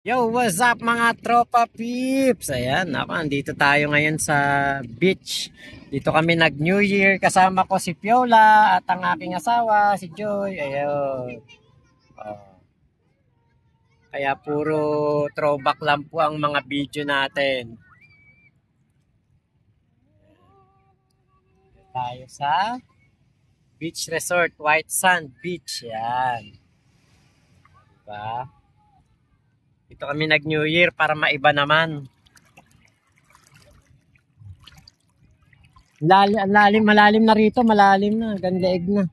Yo, what's up mga tropa peeps? Ayan, ako, andito tayo ngayon sa beach. Dito kami nag-New Year. Kasama ko si Piola at ang aking asawa, si Joy. Ayun. Oh. Kaya puro throwback lang po ang mga video natin. Dito tayo sa Beach Resort, White Sand Beach. Yan. Diba? Dito kami nag-New Year para maiba naman. Malalim na rito, malalim na, gandaig na.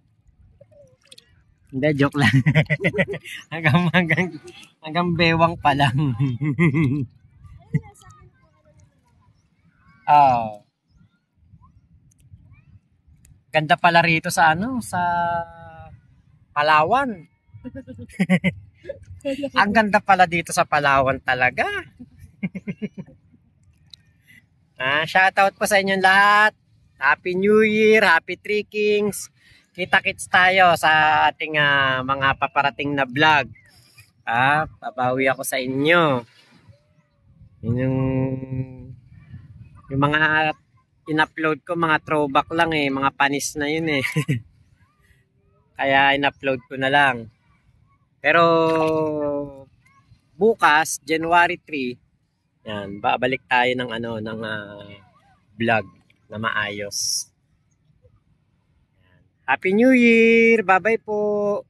Hindi, joke lang. hanggang bewang pa lang. Oh. Ganda pala rito sa sa Palawan. Ang ganda pala dito sa Palawan talaga. Shoutout po sa inyong lahat. Happy New Year, Happy Three Kings. Kita-kits tayo sa ating mga paparating na vlog. Babawi ako sa inyo. Yung mga in-upload ko, mga throwback lang mga panis na yun Kaya in-upload ko na lang. Pero bukas, January 3, yan, babalik tayo ng ng vlog na maayos. Yan. Happy New Year! Bye-bye po!